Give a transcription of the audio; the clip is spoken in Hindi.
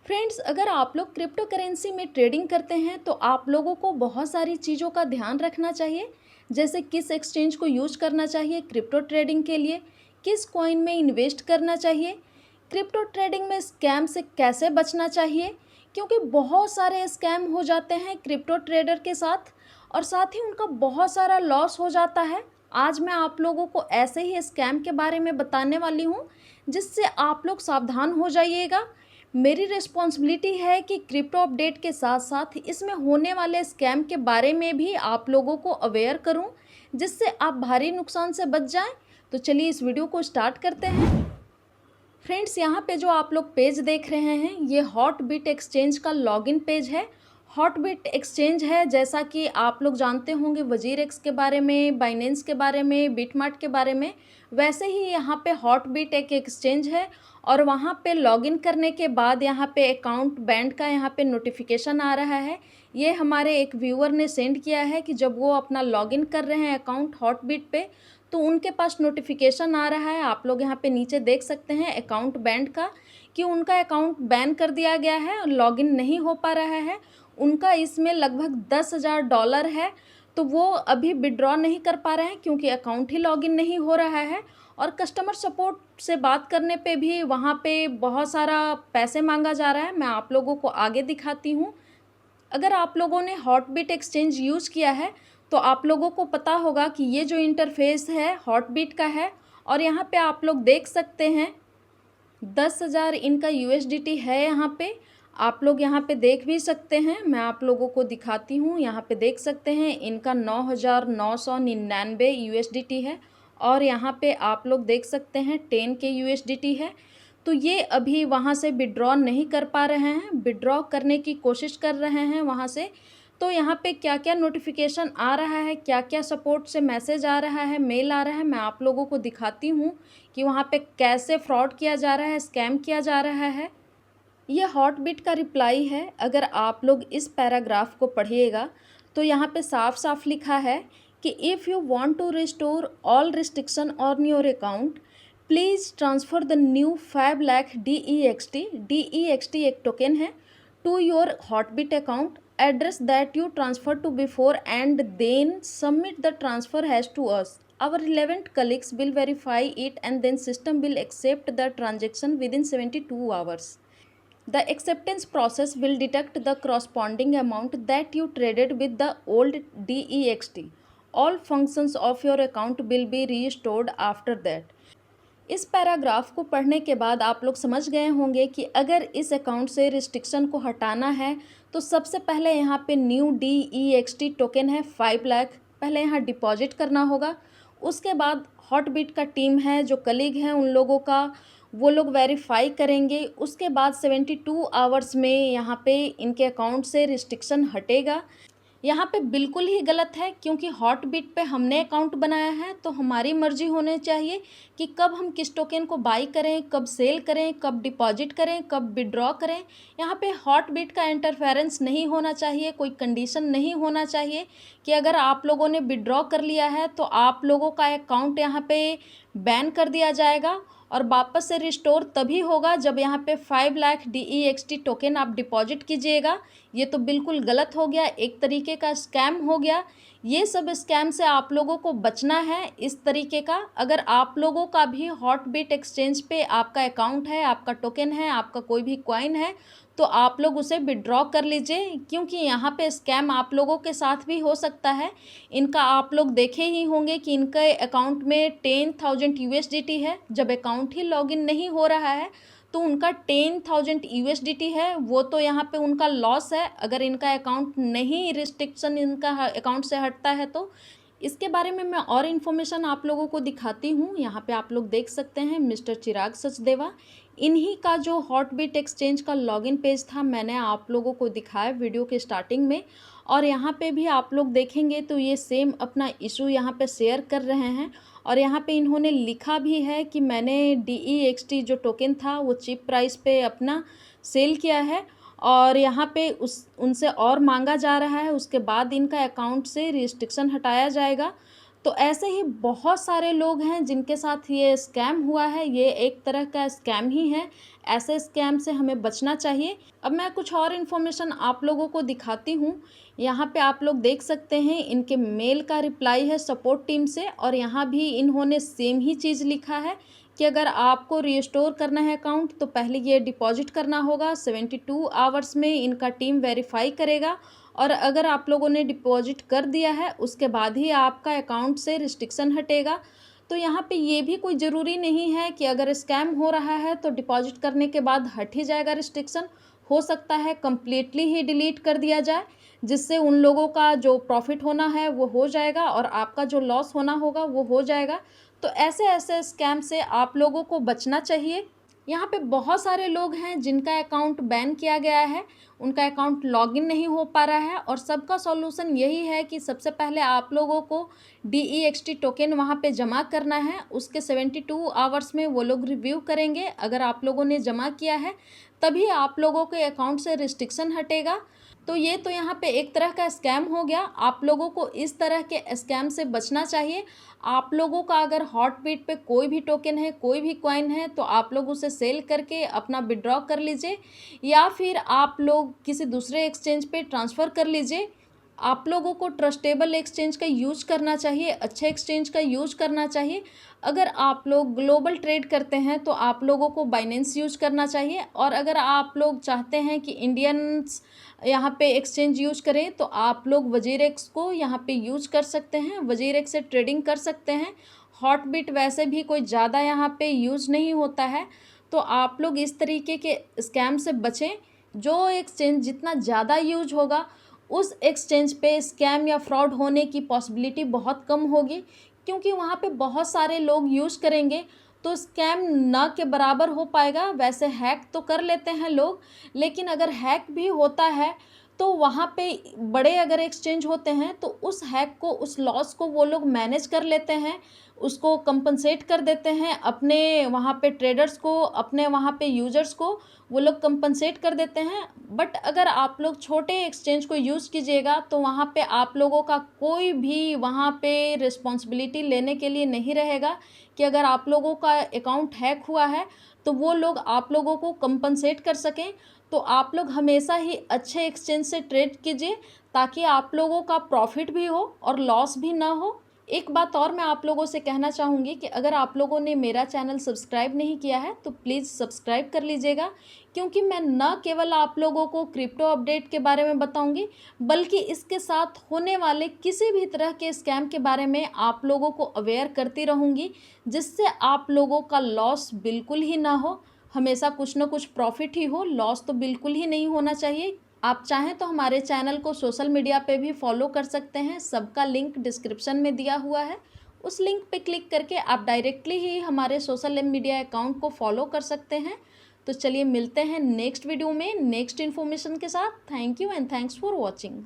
फ्रेंड्स, अगर आप लोग क्रिप्टो करेंसी में ट्रेडिंग करते हैं तो आप लोगों को बहुत सारी चीज़ों का ध्यान रखना चाहिए। जैसे किस एक्सचेंज को यूज करना चाहिए क्रिप्टो ट्रेडिंग के लिए, किस कॉइन में इन्वेस्ट करना चाहिए, क्रिप्टो ट्रेडिंग में स्कैम से कैसे बचना चाहिए, क्योंकि बहुत सारे स्कैम हो जाते हैं क्रिप्टो ट्रेडर के साथ और साथ ही उनका बहुत सारा लॉस हो जाता है। आज मैं आप लोगों को ऐसे ही स्कैम के बारे में बताने वाली हूँ जिससे आप लोग सावधान हो जाइएगा। मेरी रिस्पॉन्सिबिलिटी है कि क्रिप्टो अपडेट के साथ साथ इसमें होने वाले स्कैम के बारे में भी आप लोगों को अवेयर करूं, जिससे आप भारी नुकसान से बच जाएं। तो चलिए इस वीडियो को स्टार्ट करते हैं। फ्रेंड्स, यहाँ पे जो आप लोग पेज देख रहे हैं ये हॉटबिट एक्सचेंज का लॉगिन पेज है। हॉटबिट एक्सचेंज है, जैसा कि आप लोग जानते होंगे वजीर एक्स के बारे में, बाइनेंस के बारे में, बिटमार्ट के बारे में, वैसे ही यहाँ पे हॉटबिट एक एक्सचेंज है। और वहाँ पे लॉगिन करने के बाद यहाँ पे अकाउंट बैंड का यहाँ पे नोटिफिकेशन आ रहा है। ये हमारे एक व्यूअर ने सेंड किया है कि जब वो अपना लॉगिन कर रहे हैं अकाउंट हॉटबिट पे तो उनके पास नोटिफिकेशन आ रहा है। आप लोग यहाँ पे नीचे देख सकते हैं अकाउंट बैंड का, कि उनका अकाउंट बैन कर दिया गया है और लॉगिन नहीं हो पा रहा है। उनका इसमें लगभग $10,000 है, तो वो अभी विड्रॉ नहीं कर पा रहे हैं क्योंकि अकाउंट ही लॉगिन नहीं हो रहा है। और कस्टमर सपोर्ट से बात करने पे भी वहाँ पे बहुत सारा पैसे मांगा जा रहा है। मैं आप लोगों को आगे दिखाती हूँ। अगर आप लोगों ने हॉटबिट एक्सचेंज यूज़ किया है तो आप लोगों को पता होगा कि ये जो इंटरफेस है हॉटबिट का है। और यहाँ पे आप लोग देख सकते हैं 10,000 इनका USDT है। यहाँ पे आप लोग यहाँ पे देख भी सकते हैं, मैं आप लोगों को दिखाती हूँ। यहाँ पे देख सकते हैं इनका 9,999 USDT है। और यहाँ पे आप लोग देख सकते हैं 10 के USDT है। तो ये अभी वहाँ से विड्रॉ नहीं कर पा रहे हैं, विड्रॉ करने की कोशिश कर रहे हैं वहाँ से। तो यहाँ पे क्या क्या नोटिफिकेशन आ रहा है, क्या क्या सपोर्ट से मैसेज आ रहा है, मेल आ रहा है, मैं आप लोगों को दिखाती हूँ कि वहाँ पे कैसे फ्रॉड किया जा रहा है, स्कैम किया जा रहा है। ये हॉटबिट का रिप्लाई है। अगर आप लोग इस पैराग्राफ को पढ़िएगा तो यहाँ पे साफ साफ लिखा है कि if you want to restore all restriction on your account please transfer the new 5 lakh DEXT। DEXT एक टोकन है, to your Hotbit account address that you transfer to before and then submit the transfer hash to us. Our relevant colleagues will verify it and then system will accept the transaction within 72 hours. The acceptance process will deduct the corresponding amount that you traded with the old DEXT. All functions of your account will be restored after that. इस पैराग्राफ को पढ़ने के बाद आप लोग समझ गए होंगे कि अगर इस अकाउंट से रिस्ट्रिक्शन को हटाना है तो सबसे पहले यहाँ पे न्यू DEXT टोकन है 5 लाख, पहले यहाँ डिपॉजिट करना होगा। उसके बाद हॉटबिट का टीम है, जो कलीग हैं उन लोगों का, वो लोग वेरीफाई करेंगे। उसके बाद 72 आवर्स में यहाँ पे इनके अकाउंट से रिस्ट्रिक्शन हटेगा। यहाँ पे बिल्कुल ही गलत है, क्योंकि हॉटबिट पे हमने अकाउंट बनाया है तो हमारी मर्जी होनी चाहिए कि कब हम किस टोकन को बाई करें, कब सेल करें, कब डिपॉजिट करें, कब विड्रॉ करें। यहाँ पे हॉटबिट का इंटरफेरेंस नहीं होना चाहिए, कोई कंडीशन नहीं होना चाहिए कि अगर आप लोगों ने विड्रॉ कर लिया है तो आप लोगों का अकाउंट यहाँ पे बैन कर दिया जाएगा। और वापस से रिस्टोर तभी होगा जब यहाँ पे 5 लाख DEXT टोकन आप डिपॉजिट कीजिएगा। ये तो बिल्कुल गलत हो गया, एक तरीके का स्कैम हो गया। ये सब स्कैम से आप लोगों को बचना है इस तरीके का। अगर आप लोगों का भी हॉटबिट एक्सचेंज पे आपका अकाउंट है, आपका टोकन है, आपका कोई भी कॉइन है, तो आप लोग उसे विड्रॉ कर लीजिए, क्योंकि यहाँ पे स्कैम आप लोगों के साथ भी हो सकता है। इनका आप लोग देखे ही होंगे कि इनके अकाउंट में 10,000 USDT है। जब अकाउंट ही लॉगिन नहीं हो रहा है तो उनका 10,000 USDT है, वो तो यहाँ पे उनका लॉस है अगर इनका अकाउंट नहीं, रिस्ट्रिक्शन इनका अकाउंट से हटता है तो। इसके बारे में मैं और इन्फॉर्मेशन आप लोगों को दिखाती हूँ। यहाँ पे आप लोग देख सकते हैं मिस्टर चिराग सचदेवा, इन्हीं का जो हॉटबिट एक्सचेंज का लॉगिन पेज था मैंने आप लोगों को दिखाया वीडियो के स्टार्टिंग में। और यहाँ पे भी आप लोग देखेंगे तो ये सेम अपना इशू यहाँ पे शेयर कर रहे हैं। और यहाँ पे इन्होंने लिखा भी है कि मैंने DEXT जो टोकन था वो चीप प्राइस पे अपना सेल किया है और यहाँ पे उनसे और मांगा जा रहा है। उसके बाद इनका अकाउंट से रिस्ट्रिक्शन हटाया जाएगा। तो ऐसे ही बहुत सारे लोग हैं जिनके साथ ये स्कैम हुआ है, ये एक तरह का स्कैम ही है। ऐसे स्कैम से हमें बचना चाहिए। अब मैं कुछ और इन्फॉर्मेशन आप लोगों को दिखाती हूँ। यहाँ पे आप लोग देख सकते हैं इनके मेल का रिप्लाई है सपोर्ट टीम से, और यहाँ भी इन्होंने सेम ही चीज़ लिखा है कि अगर आपको रिस्टोर करना है अकाउंट तो पहले ये डिपॉजिट करना होगा, 72 आवर्स में इनका टीम वेरीफाई करेगा, और अगर आप लोगों ने डिपॉजिट कर दिया है उसके बाद ही आपका अकाउंट से रिस्ट्रिक्शन हटेगा। तो यहाँ पे ये भी कोई ज़रूरी नहीं है कि अगर स्कैम हो रहा है तो डिपॉजिट करने के बाद हट ही जाएगा रिस्ट्रिक्शन। हो सकता है कंप्लीटली ही डिलीट कर दिया जाए, जिससे उन लोगों का जो प्रॉफिट होना है वो हो जाएगा और आपका जो लॉस होना होगा वो हो जाएगा। तो ऐसे ऐसे स्कैम से आप लोगों को बचना चाहिए। यहाँ पे बहुत सारे लोग हैं जिनका अकाउंट बैन किया गया है, उनका अकाउंट लॉगिन नहीं हो पा रहा है, और सबका सॉल्यूशन यही है कि सबसे पहले आप लोगों को DEXT टोकन वहाँ पे जमा करना है। उसके 72 आवर्स में वो लोग रिव्यू करेंगे। अगर आप लोगों ने जमा किया है तभी आप लोगों के अकाउंट से रिस्ट्रिक्शन हटेगा। तो ये तो यहाँ पे एक तरह का स्कैम हो गया। आप लोगों को इस तरह के स्कैम से बचना चाहिए। आप लोगों का अगर हॉटबीट पे कोई भी टोकन है, कोई भी कॉइन है, तो आप लोग उसे सेल करके अपना विड्रॉ कर लीजिए, या फिर आप लोग किसी दूसरे एक्सचेंज पे ट्रांसफ़र कर लीजिए। आप लोगों को ट्रस्टेबल एक्सचेंज का यूज़ करना चाहिए, अच्छे एक्सचेंज का यूज़ करना चाहिए। अगर आप लोग ग्लोबल ट्रेड करते हैं तो आप लोगों को बाइनेंस यूज़ करना चाहिए, और अगर आप लोग चाहते हैं कि इंडियंस यहाँ पे एक्सचेंज यूज़ करें तो आप लोग वजीरेक्स को यहाँ पे यूज़ कर सकते हैं, वजीरेक्स से ट्रेडिंग कर सकते हैं। हॉटबिट वैसे भी कोई ज़्यादा यहाँ पे यूज़ नहीं होता है। तो आप लोग इस तरीके के स्कैम से बचें। जो एक्सचेंज जितना ज़्यादा यूज होगा उस एक्सचेंज पे स्कैम या फ्रॉड होने की पॉसिबिलिटी बहुत कम होगी, क्योंकि वहाँ पे बहुत सारे लोग यूज़ करेंगे तो स्कैम ना के बराबर हो पाएगा। वैसे हैक तो कर लेते हैं लोग, लेकिन अगर हैक भी होता है तो वहाँ पे बड़े अगर एक्सचेंज होते हैं तो उस हैक को, उस लॉस को वो लोग मैनेज कर लेते हैं, उसको कंपनसेट कर देते हैं अपने वहाँ पे ट्रेडर्स को, अपने वहाँ पे यूजर्स को वो लोग कंपनसेट कर देते हैं। बट अगर आप लोग छोटे एक्सचेंज को यूज़ कीजिएगा तो वहाँ पे आप लोगों का कोई भी वहाँ पे रिस्पॉन्सिबिलिटी लेने के लिए नहीं रहेगा कि अगर आप लोगों का अकाउंट हैक हुआ है तो वो लोग आप लोगों को कंपनसेट कर सकें। तो आप लोग हमेशा ही अच्छे एक्सचेंज से ट्रेड कीजिए ताकि आप लोगों का प्रॉफिट भी हो और लॉस भी ना हो। एक बात और मैं आप लोगों से कहना चाहूँगी कि अगर आप लोगों ने मेरा चैनल सब्सक्राइब नहीं किया है तो प्लीज़ सब्सक्राइब कर लीजिएगा, क्योंकि मैं न केवल आप लोगों को क्रिप्टो अपडेट के बारे में बताऊंगी, बल्कि इसके साथ होने वाले किसी भी तरह के स्कैम के बारे में आप लोगों को अवेयर करती रहूँगी, जिससे आप लोगों का लॉस बिल्कुल ही ना हो, हमेशा कुछ ना कुछ प्रॉफिट ही हो। लॉस तो बिल्कुल ही नहीं होना चाहिए। आप चाहें तो हमारे चैनल को सोशल मीडिया पे भी फॉलो कर सकते हैं, सबका लिंक डिस्क्रिप्शन में दिया हुआ है। उस लिंक पे क्लिक करके आप डायरेक्टली ही हमारे सोशल मीडिया अकाउंट को फॉलो कर सकते हैं। तो चलिए मिलते हैं नेक्स्ट वीडियो में नेक्स्ट इन्फॉर्मेशन के साथ। Thank you and thanks for watching.